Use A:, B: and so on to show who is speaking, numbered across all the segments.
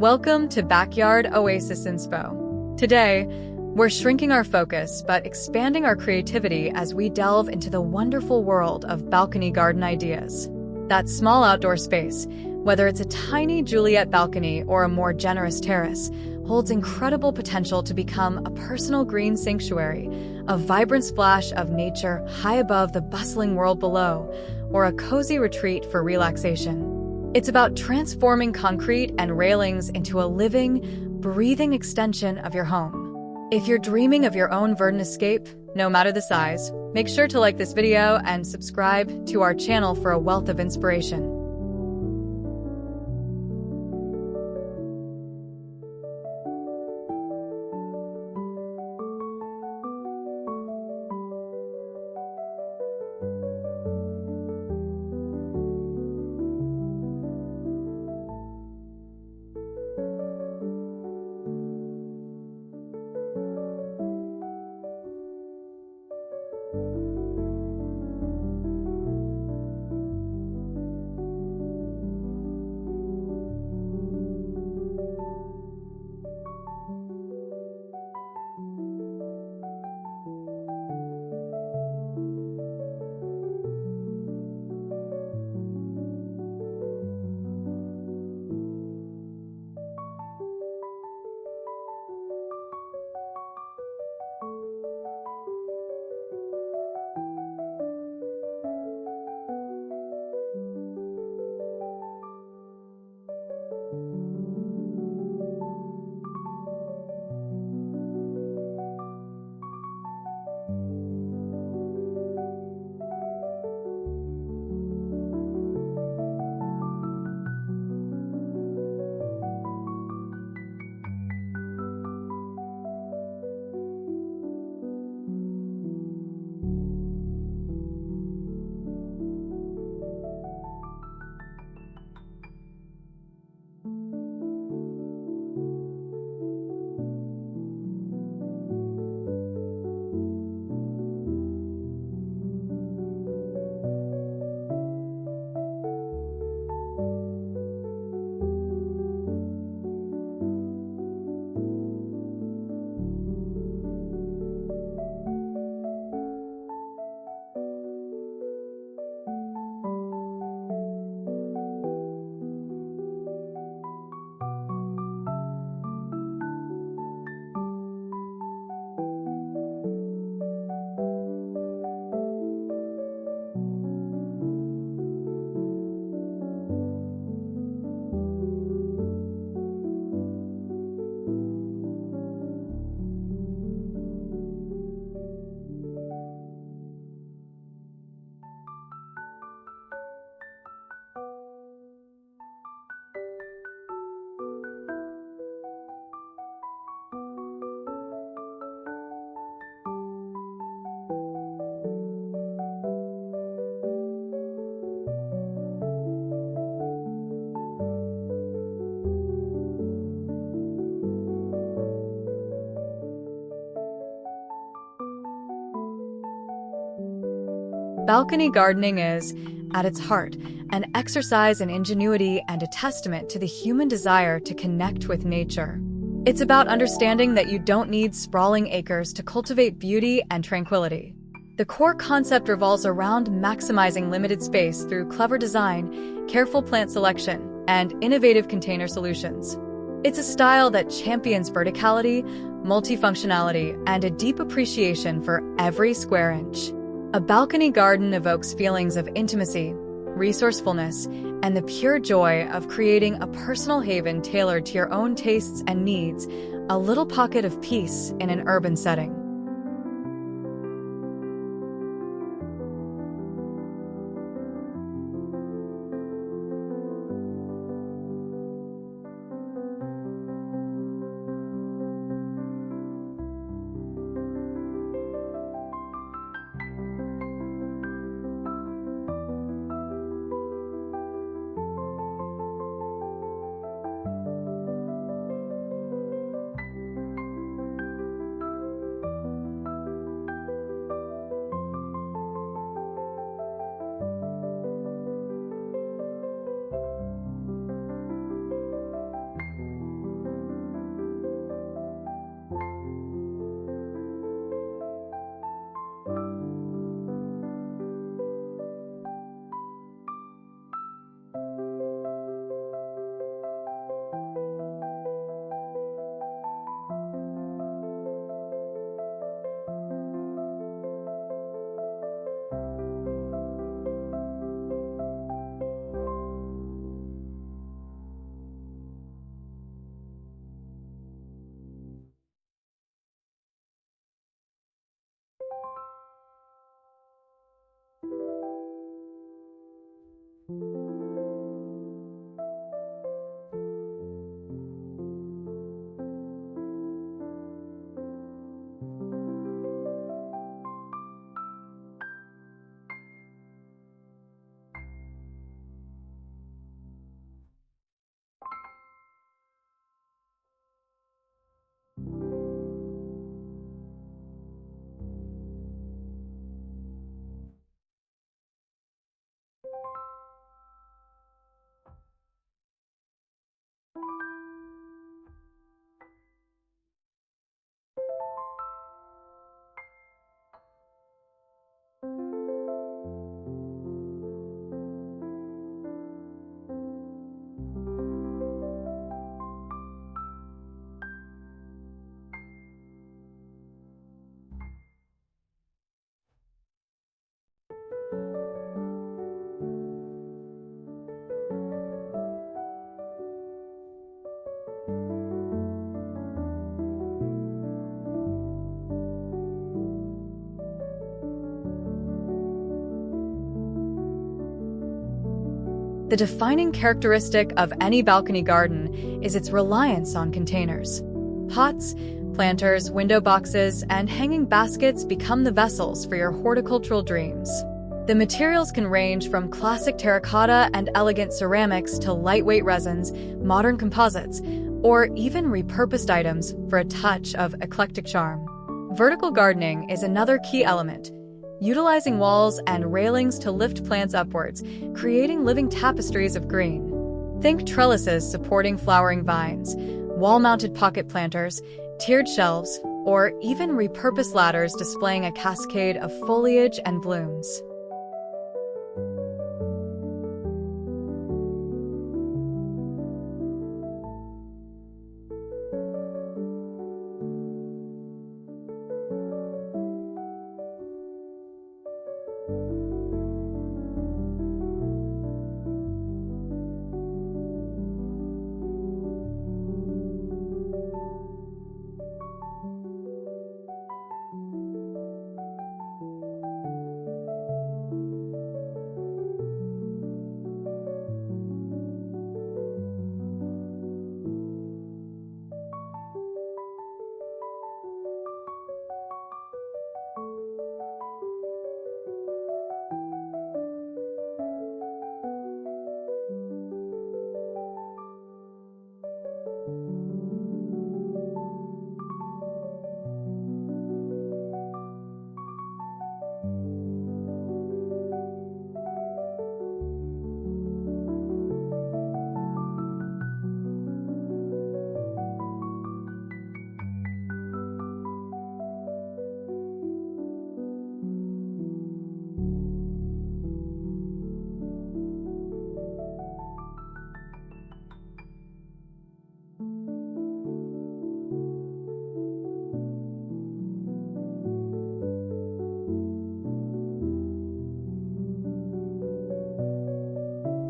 A: Welcome to Backyard Oasis Inspo. Today, we're shrinking our focus but expanding our creativity as we delve into the wonderful world of balcony garden ideas. That small outdoor space, whether it's a tiny Juliet balcony or a more generous terrace, holds incredible potential to become a personal green sanctuary, a vibrant splash of nature high above the bustling world below, or a cozy retreat for relaxation. It's about transforming concrete and railings into a living, breathing extension of your home. If you're dreaming of your own verdant escape, no matter the size, make sure to like this video and subscribe to our channel for a wealth of inspiration. Balcony gardening is, at its heart, an exercise in ingenuity and a testament to the human desire to connect with nature. It's about understanding that you don't need sprawling acres to cultivate beauty and tranquility. The core concept revolves around maximizing limited space through clever design, careful plant selection, and innovative container solutions. It's a style that champions verticality, multifunctionality, and a deep appreciation for every square inch. A balcony garden evokes feelings of intimacy, resourcefulness, and the pure joy of creating a personal haven tailored to your own tastes and needs, a little pocket of peace in an urban setting. The defining characteristic of any balcony garden is its reliance on containers. Pots, planters, window boxes, and hanging baskets become the vessels for your horticultural dreams. The materials can range from classic terracotta and elegant ceramics to lightweight resins, modern composites, or even repurposed items for a touch of eclectic charm. Vertical gardening is another key element, utilizing walls and railings to lift plants upwards, creating living tapestries of green. Think trellises supporting flowering vines, wall-mounted pocket planters, tiered shelves, or even repurposed ladders displaying a cascade of foliage and blooms.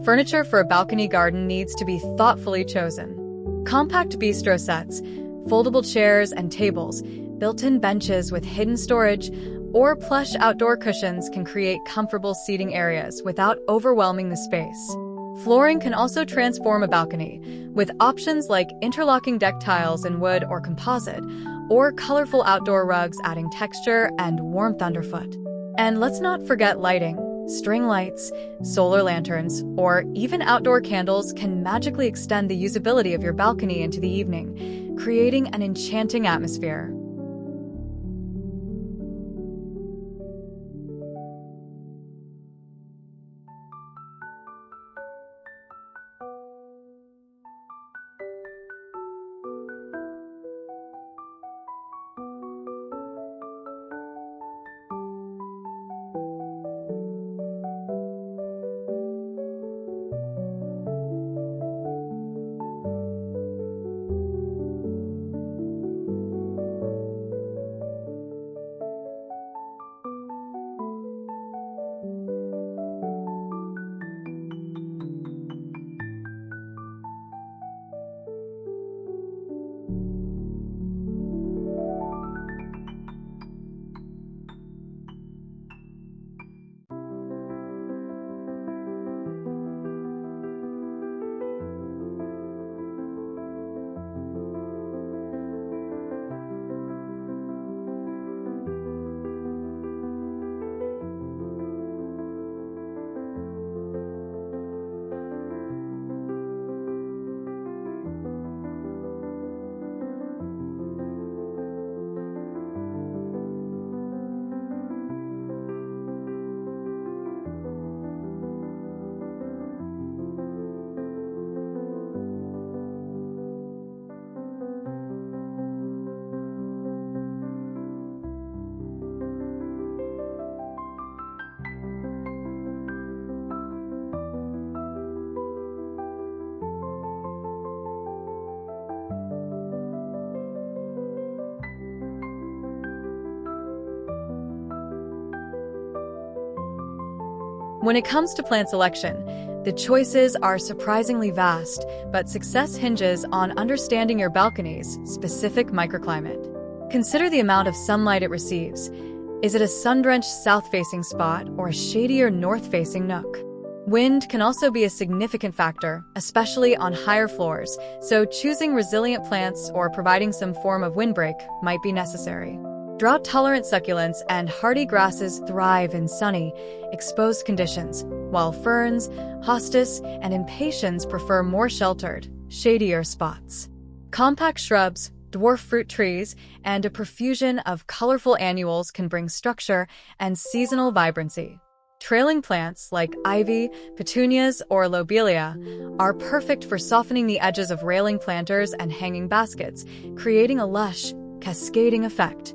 A: Furniture for a balcony garden needs to be thoughtfully chosen. Compact bistro sets, foldable chairs and tables, built-in benches with hidden storage, or plush outdoor cushions can create comfortable seating areas without overwhelming the space. Flooring can also transform a balcony, with options like interlocking deck tiles in wood or composite, or colorful outdoor rugs adding texture and warmth underfoot. And let's not forget lighting. String lights, solar lanterns, or even outdoor candles can magically extend the usability of your balcony into the evening, creating an enchanting atmosphere. When it comes to plant selection, the choices are surprisingly vast, but success hinges on understanding your balcony's specific microclimate. Consider the amount of sunlight it receives. Is it a sun-drenched south-facing spot or a shadier north-facing nook? Wind can also be a significant factor, especially on higher floors, so choosing resilient plants or providing some form of windbreak might be necessary. Drought-tolerant succulents and hardy grasses thrive in sunny, exposed conditions, while ferns, hostas, and impatiens prefer more sheltered, shadier spots. Compact shrubs, dwarf fruit trees, and a profusion of colorful annuals can bring structure and seasonal vibrancy. Trailing plants like ivy, petunias, or lobelia are perfect for softening the edges of railing planters and hanging baskets, creating a lush, cascading effect.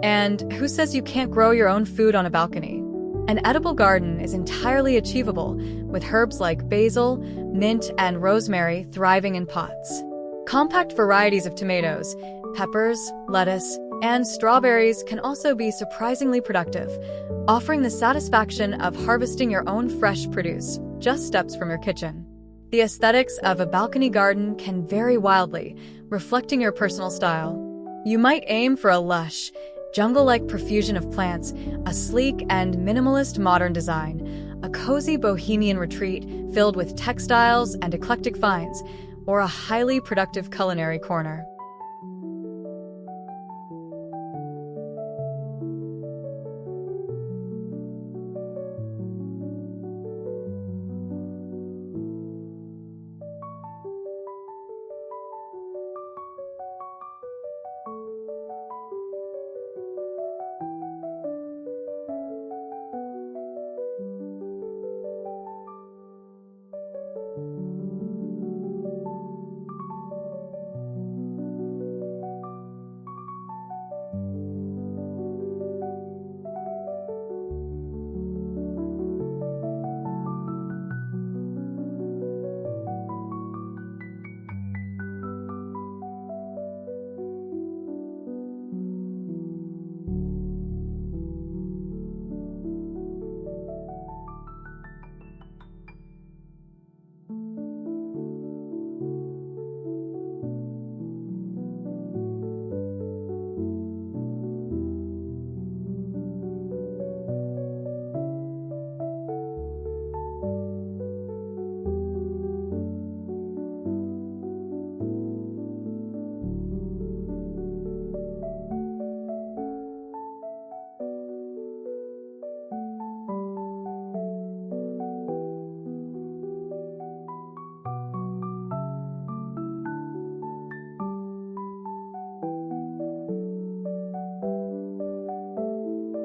A: And who says you can't grow your own food on a balcony? An edible garden is entirely achievable, with herbs like basil, mint, and rosemary thriving in pots. Compact varieties of tomatoes, peppers, lettuce, and strawberries can also be surprisingly productive, offering the satisfaction of harvesting your own fresh produce, just steps from your kitchen. The aesthetics of a balcony garden can vary wildly, reflecting your personal style. You might aim for a lush, jungle-like profusion of plants, a sleek and minimalist modern design, a cozy bohemian retreat filled with textiles and eclectic finds, or a highly productive culinary corner.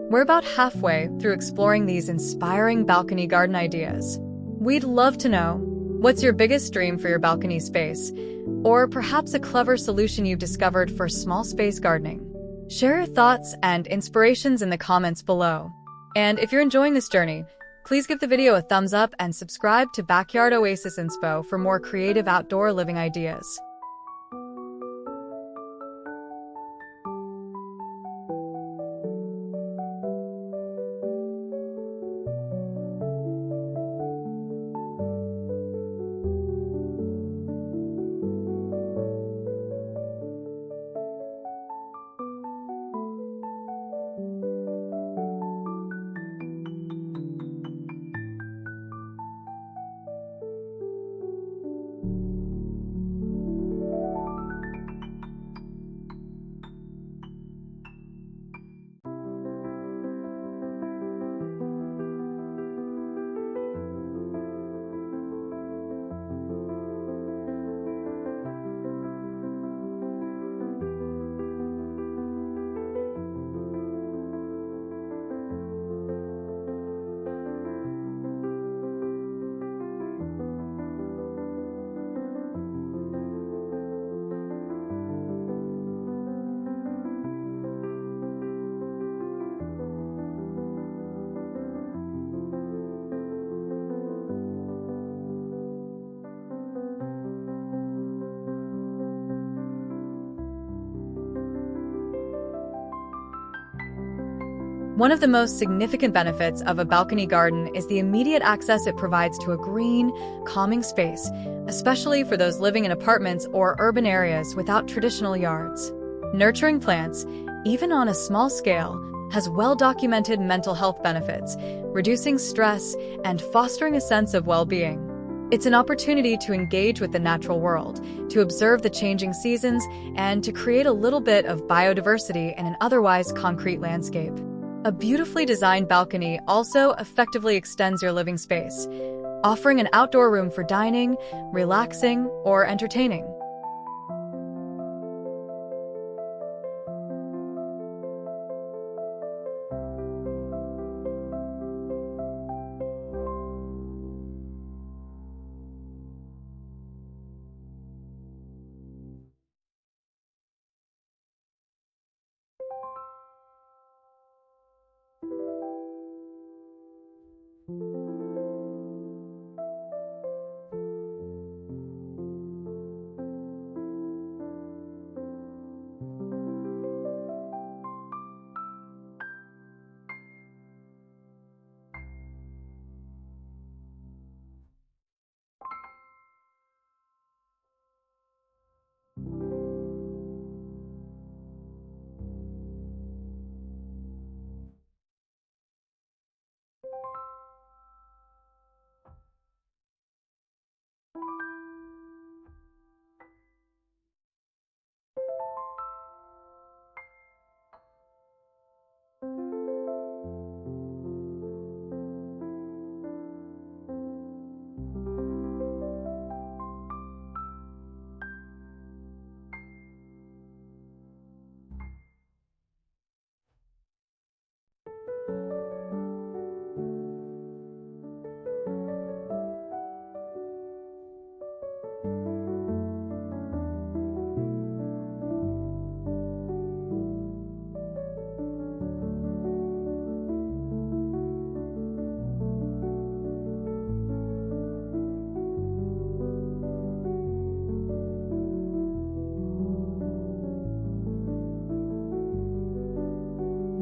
A: We're about halfway through exploring these inspiring balcony garden ideas. We'd love to know, what's your biggest dream for your balcony space? Or perhaps a clever solution you've discovered for small space gardening? Share your thoughts and inspirations in the comments below. And if you're enjoying this journey, please give the video a thumbs up and subscribe to Backyard Oasis Inspo for more creative outdoor living ideas. One of the most significant benefits of a balcony garden is the immediate access it provides to a green, calming space, especially for those living in apartments or urban areas without traditional yards. Nurturing plants, even on a small scale, has well-documented mental health benefits, reducing stress and fostering a sense of well-being. It's an opportunity to engage with the natural world, to observe the changing seasons, and to create a little bit of biodiversity in an otherwise concrete landscape. A beautifully designed balcony also effectively extends your living space, offering an outdoor room for dining, relaxing, or entertaining.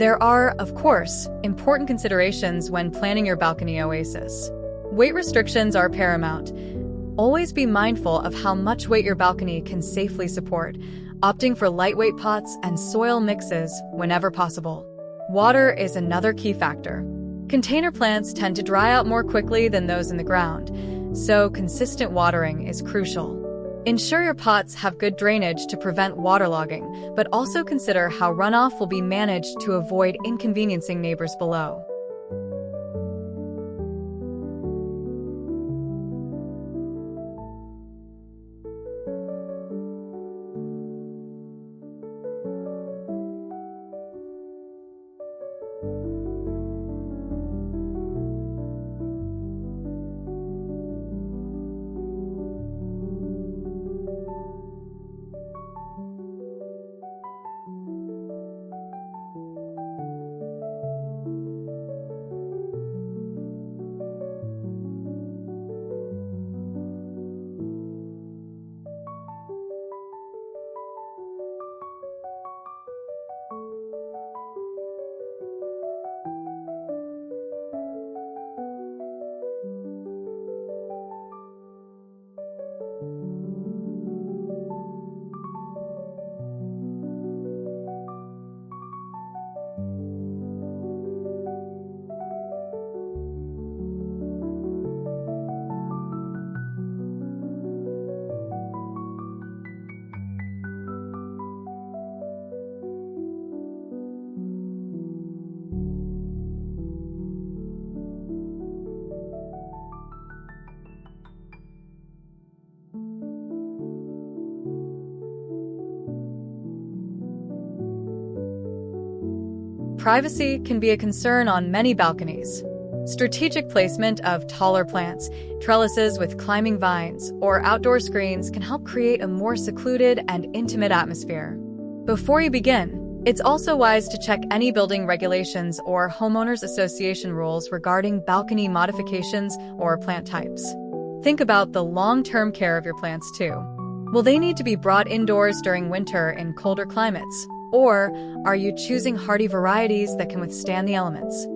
A: There are, of course, important considerations when planning your balcony oasis. Weight restrictions are paramount. Always be mindful of how much weight your balcony can safely support, opting for lightweight pots and soil mixes whenever possible. Water is another key factor. Container plants tend to dry out more quickly than those in the ground, so consistent watering is crucial. Ensure your pots have good drainage to prevent waterlogging, but also consider how runoff will be managed to avoid inconveniencing neighbors below. privacy can be a concern on many balconies. Strategic placement of taller plants, trellises with climbing vines, or outdoor screens can help create a more secluded and intimate atmosphere. Before you begin, it's also wise to check any building regulations or homeowners association rules regarding balcony modifications or plant types. Think about the long-term care of your plants too. Will they need to be brought indoors during winter in colder climates? Or are you choosing hardy varieties that can withstand the elements?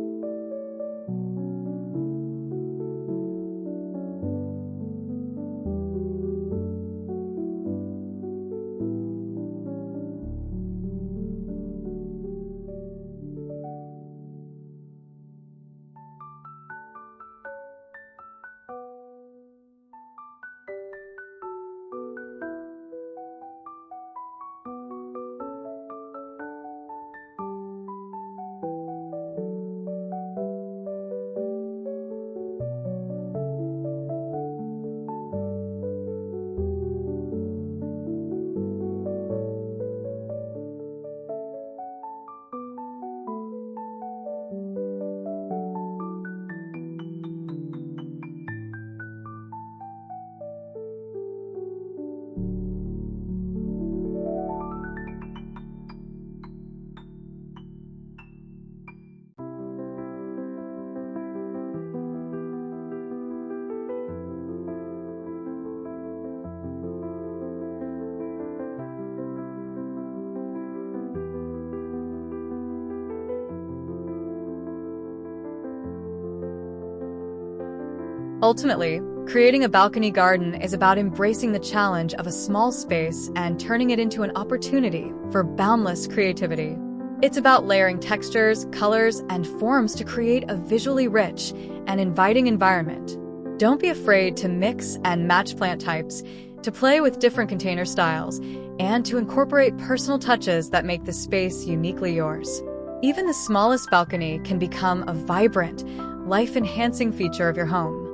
A: Ultimately, creating a balcony garden is about embracing the challenge of a small space and turning it into an opportunity for boundless creativity. It's about layering textures, colors, and forms to create a visually rich and inviting environment. Don't be afraid to mix and match plant types, to play with different container styles, and to incorporate personal touches that make the space uniquely yours. Even the smallest balcony can become a vibrant, life-enhancing feature of your home.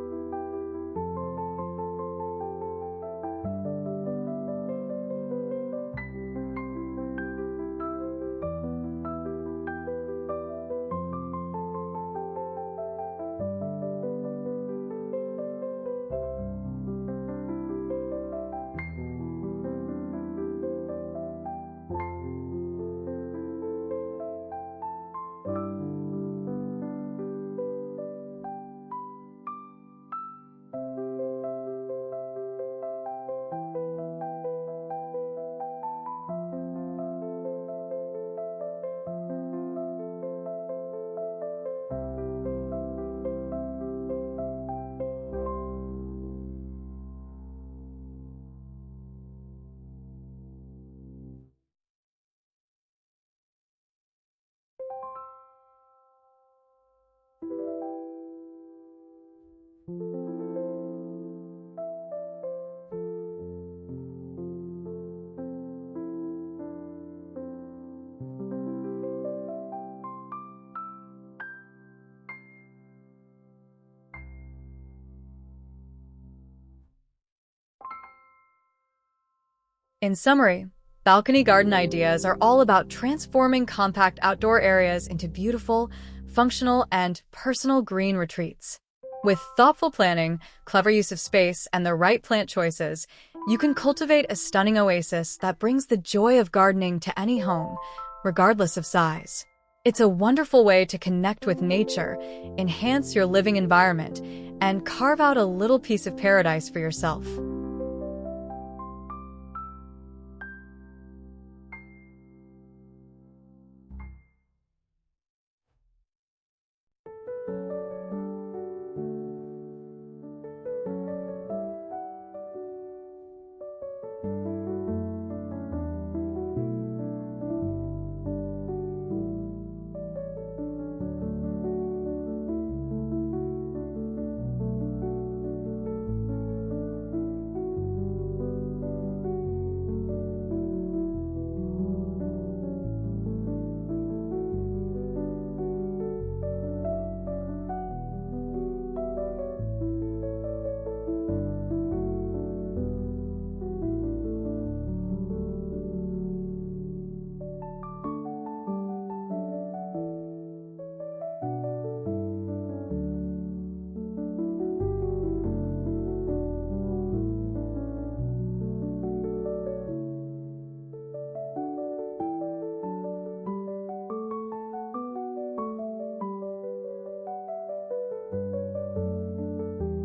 A: In summary, balcony garden ideas are all about transforming compact outdoor areas into beautiful, functional, and personal green retreats. With thoughtful planning, clever use of space, and the right plant choices, you can cultivate a stunning oasis that brings the joy of gardening to any home, regardless of size. It's a wonderful way to connect with nature, enhance your living environment, and carve out a little piece of paradise for yourself.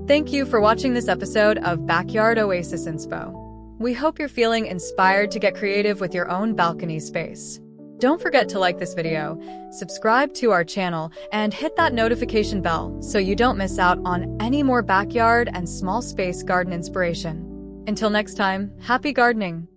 A: Thank you for watching this episode of Backyard Oasis Inspo. We hope you're feeling inspired to get creative with your own balcony space. Don't forget to like this video, subscribe to our channel, and hit that notification bell so you don't miss out on any more backyard and small space garden inspiration. Until next time, happy gardening!